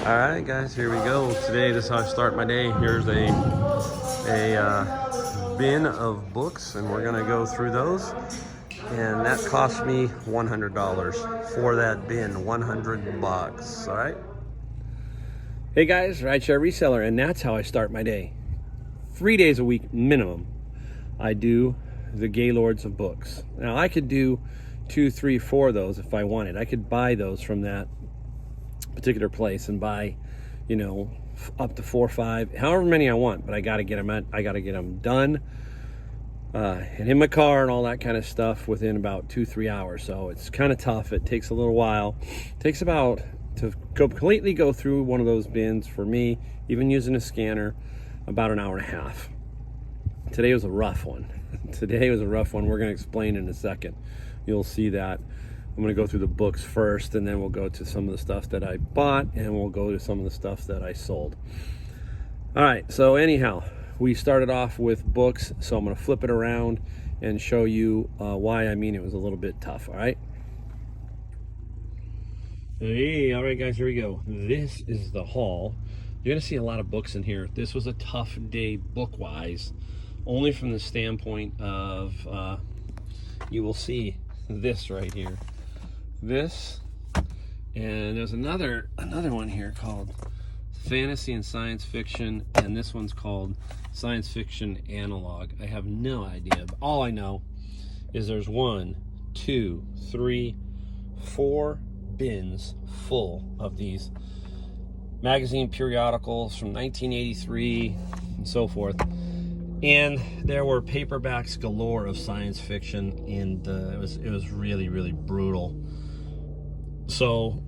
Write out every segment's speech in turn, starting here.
All right, guys, here we go. Today, this is how I start my day. Here's a bin of books, and we're gonna go through those. And that cost me $100 for that bin, 100 bucks. All right. Hey guys, rideshare reseller, and that's how I start my day. 3 days a week minimum, I do the Gaylords of books. Now I could do 2, 3, 4 of those if I wanted. I could buy those from that particular place and buy, you know, up to 4 or 5, however many I want. But I got to get them done and in my car and all that kind of stuff within about 2-3 hours. So it's kind of tough. It takes a little while. It takes about to completely go through one of those bins for me, even using a scanner, about an hour and a half. Today was a rough one. Today was a rough one. We're going to explain in a second. You'll see that. I'm going to go through the books first, and then we'll go to some of the stuff that I bought, and we'll go to some of the stuff that I sold. All right, so anyhow, we started off with books, so I'm going to flip it around and show you why I mean it was a little bit tough, all right? Hey, all right, guys, here we go. This is the haul. You're going to see a lot of books in here. This was a tough day book-wise, only from the standpoint of you will see this right here. This, and there's another one here called Fantasy and Science Fiction, and this one's called Science Fiction Analog. I have no idea, but all I know is there's 1, 2, 3, 4 bins full of these magazine periodicals from 1983 and so forth. And there were paperbacks galore of science fiction, and it was really, really brutal. So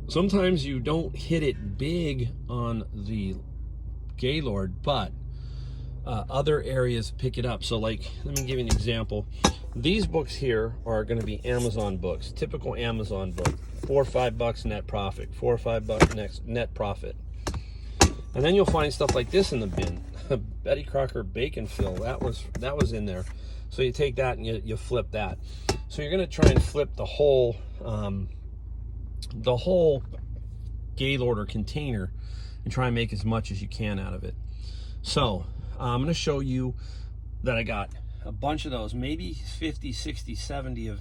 sometimes you don't hit it big on the Gaylord, but other areas pick it up. So like, let me give you an example. These books here are going to be Amazon books, typical Amazon book, $4 or $5 net profit, $4 or $5 net profit. And then you'll find stuff like this in the bin. Betty Crocker bacon fill, that was in there. So you take that and you flip that. So you're going to try and flip the whole Gaylord or container and try and make as much as you can out of it. So I'm going to show you that I got a bunch of those, maybe 50, 60, 70 of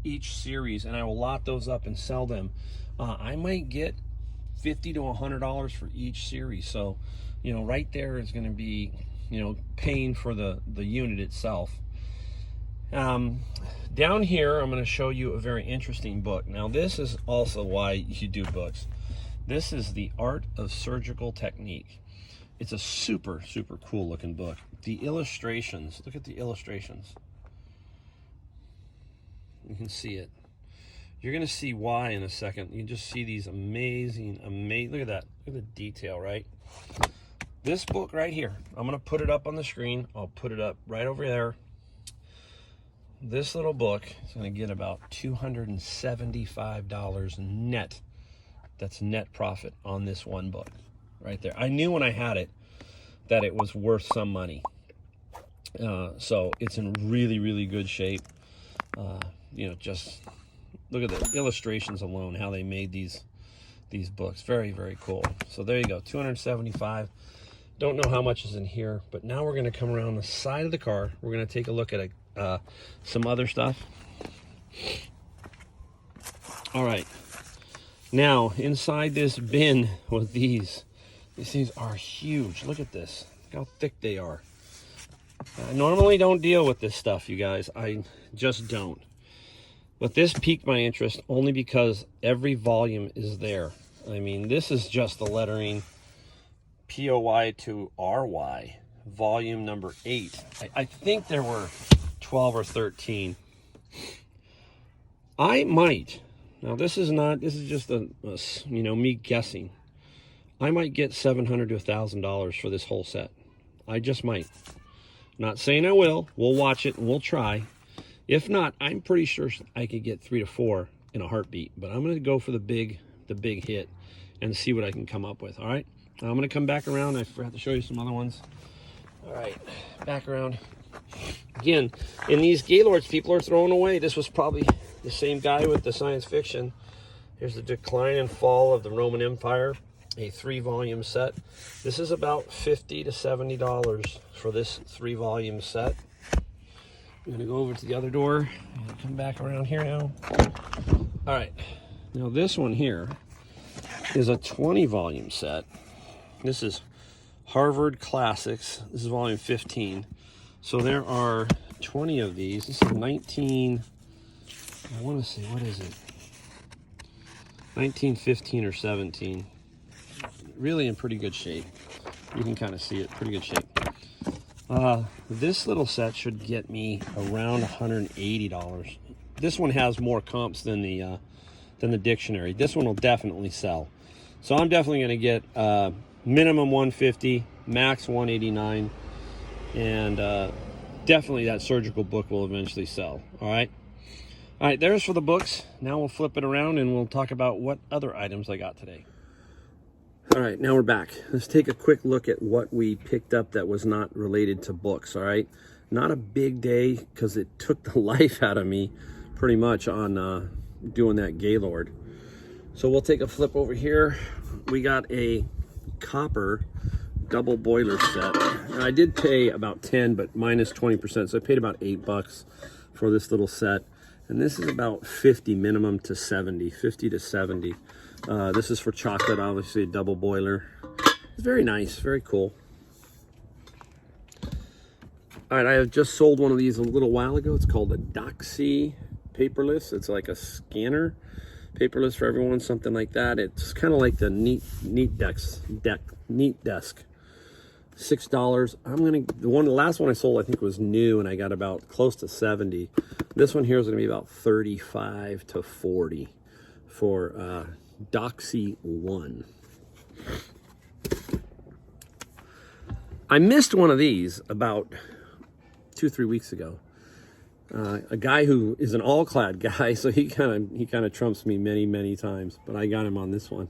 each series, and I will lot those up and sell them. I might get $50 to $100 for each series. So, you know, right there is going to be, you know, paying for the unit itself. Down here, I'm going to show you a very interesting book. Now, this is also why you do books. This is The Art of Surgical Technique. It's a super, super cool looking book. The illustrations, look at the illustrations. You can see it. You're going to see why in a second. You just see these amazing, look at that. Look at the detail, right? This book right here, I'm going to put it up on the screen. I'll put it up right over there. This little book is going to get about $275 net. That's net profit on this one book right there. I knew when I had it that it was worth some money. So it's in really, really good shape. You know, just look at the illustrations alone, how they made these books. Very, very cool. So there you go, $275. Don't know how much is in here, but now we're going to come around the side of the car. We're going to take a look at some other stuff. All right. Now, inside this bin with these things are huge. Look at this. Look how thick they are. I normally don't deal with this stuff, you guys. I just don't. But this piqued my interest only because every volume is there. I mean, this is just the lettering POY to RY, volume number 8. I think there were 12 or 13. I might, now this is just a you know, me guessing. I might get $700 to $1,000 for this whole set. I just might. Not saying I will. We'll watch it and we'll try. If not, I'm pretty sure I could get 3 to 4 in a heartbeat. But I'm going to go for the big hit and see what I can come up with. All right. I'm going to come back around. I forgot to show you some other ones. All right, back around. Again, in these Gaylords, people are throwing away. This was probably the same guy with the science fiction. Here's the decline and fall of the Roman Empire. a 3-volume set. This is about $50 to $70 for this 3-volume set. I'm gonna go over to the other door and come back around here now. All right, now this one here is a 20-volume set. This is Harvard Classics. This is volume 15. So there are 20 of these. This is 19, I want to say, what is it? 1915 or 17. Really in pretty good shape. You can kind of see it, pretty good shape. This little set should get me around $180. This one has more comps than the dictionary. This one will definitely sell. So I'm definitely going to get minimum 150, max 189, and definitely that surgical book will eventually sell. All right. All right, there's for the books. Now we'll flip it around and we'll talk about what other items I got today. All right, now we're back. Let's take a quick look at what we picked up that was not related to books, all right? Not a big day because it took the life out of me pretty much on doing that Gaylord. So we'll take a flip over here. We got a copper double boiler set. And I did pay about 10, but minus 20%, so I paid about $8 for this little set. And this is about 50 minimum to 70, 50 to 70. This is for chocolate, obviously a double boiler. It's very nice, very cool. All right, I have just sold one of these a little while ago. It's called a Doxy paperless. It's like a scanner, paperless for everyone, something like that. It's kind of like the Neat Desk. $6. The last one I sold I think was new, and I got about close to 70. This one here is going to be about 35 to 40 for Doxy 1. I missed one of these about 2-3 weeks ago. A guy who is an all-clad guy, so he kind of trumps me many times, but I got him on this one.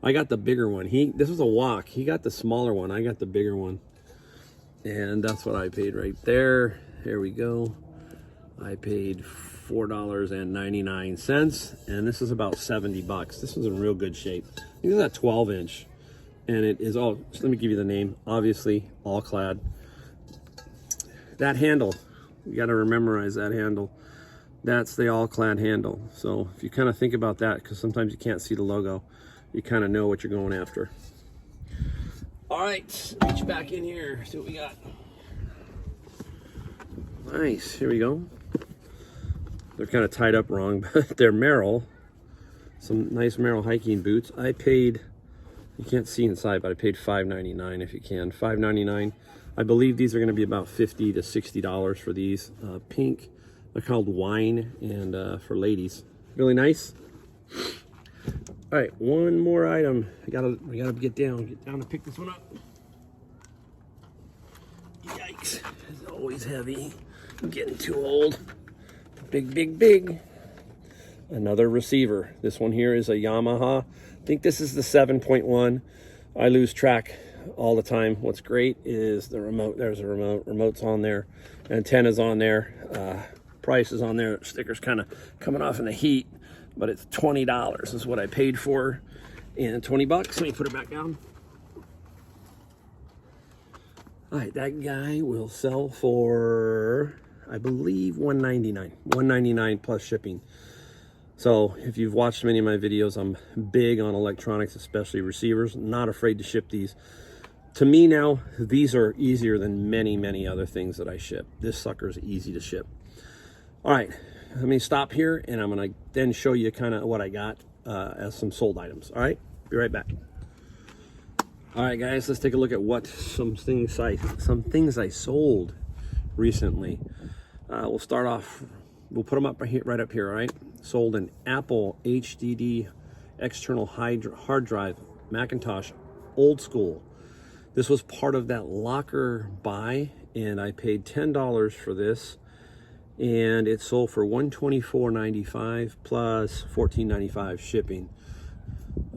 I got the bigger one. This was a walk. He got the smaller one. I got the bigger one, and that's what I paid right there. Here we go. I paid $4.99, and this is about 70 bucks. This one's in real good shape. This is a 12-inch, and it is all. Let me give you the name. Obviously, all clad. That handle, you got to memorize that handle. That's the all clad handle. So if you kind of think about that, because sometimes you can't see the logo, you kind of know what you're going after. All right, reach back in here, see what we got. Nice, here we go. They're kind of tied up wrong, but they're Merrell. Some nice Merrell hiking boots. I paid, you can't see inside, but I paid $5.99 if you can. $5.99. I believe these are going to be about $50 to $60 for these. Pink, they're called wine, and for ladies. Really nice. All right, one more item. We gotta get down and pick this one up. Yikes, it's always heavy. I'm getting too old. Big. Another receiver. This one here is a Yamaha. I think this is the 7.1. I lose track all the time. What's great is the remote. There's a remote. Remote's on there. Antenna's on there. Price is on there. Sticker's kind of coming off in the heat, but it's $20. This is what I paid for. And 20 bucks. Let me put it back down. All right, that guy will sell for, I believe, $199. $199 plus shipping. So if you've watched many of my videos, I'm big on electronics, especially receivers. Not afraid to ship these. To me now, these are easier than many other things that I ship. This sucker is easy to ship. All right, let me stop here, and I'm gonna then show you kind of what I got as some sold items. All right, be right back. All right, guys, let's take a look at what some things I sold recently. We'll start off. We'll put them up right up here. All right. Sold an Apple HDD external hard drive, Macintosh, old school. This was part of that locker buy, and I paid $10 for this, and it sold for $124.95 plus $14.95 shipping.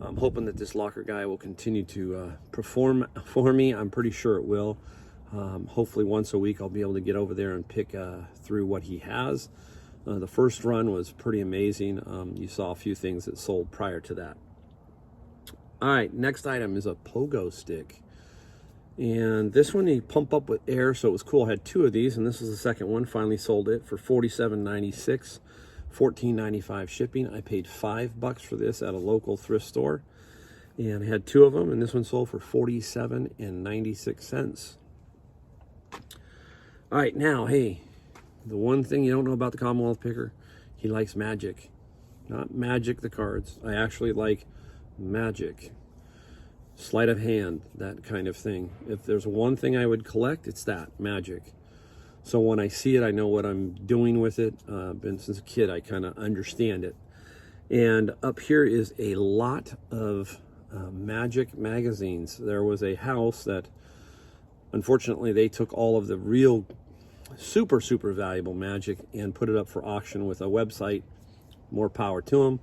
I'm hoping that this locker guy will continue to perform for me. I'm pretty sure it will. Hopefully once a week I'll be able to get over there and pick through what he has. The first run was pretty amazing. You saw a few things that sold prior to that. All right, next item is a pogo stick. And this one you pump up with air, so it was cool. I had 2 of these, and this is the second one. Finally sold it for $47.96, $14.95 shipping. I paid $5 for this at a local thrift store, and I had 2 of them, and this one sold for $47.96. All right, now, hey, the one thing you don't know about the Commonwealth Picker, he likes magic. Not Magic the cards. I actually like magic. Sleight of hand, that kind of thing. If there's one thing I would collect, it's that, magic. So when I see it, I know what I'm doing with it. Been since a kid, I kind of understand it. And up here is a lot of magic magazines. There was a house that, unfortunately, they took all of the real super valuable magic and put it up for auction with a website. More power to them.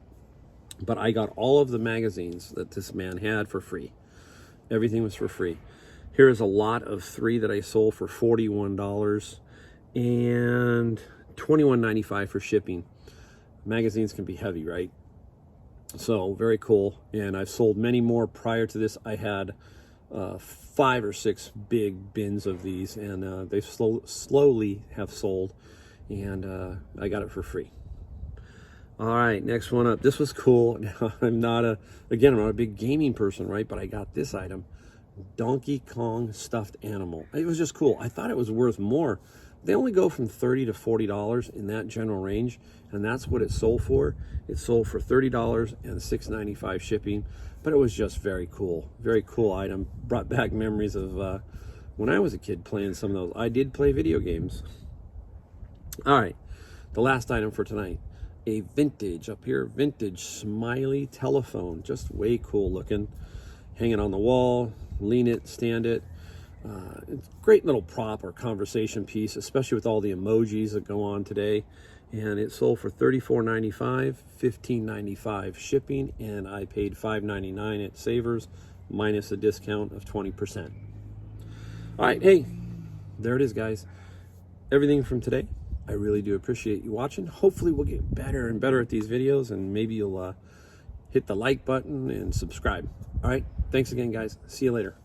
But I got all of the magazines that this man had for free. Everything was for free. Here's a lot of 3 that I sold for $41 and $21.95 for shipping. Magazines can be heavy, right? So very cool. And I've sold many more prior to this. I had 5 or 6 big bins of these, and they slowly have sold, and I got it for free. All right, next one up. This was cool. Now, I'm not a big gaming person, right? But I got this item, Donkey Kong stuffed animal. It was just cool. I thought it was worth more. They only go from $30 to $40 in that general range, and that's what it sold for. It sold for $30 and $6.95 shipping, but it was just very cool. Very cool item. Brought back memories of when I was a kid playing some of those. I did play video games. All right, the last item for tonight. A vintage, up here, vintage smiley telephone. Just way cool looking. Hanging on the wall, lean it, stand it. It's a great little prop or conversation piece, especially with all the emojis that go on today. And it sold for $34.95, $15.95 shipping, and I paid $5.99 at Savers, minus a discount of 20%. All right, hey, there it is, guys. Everything from today. I really do appreciate you watching. Hopefully we'll get better and better at these videos, and maybe you'll hit the like button and subscribe. All right, thanks again, guys. See you later.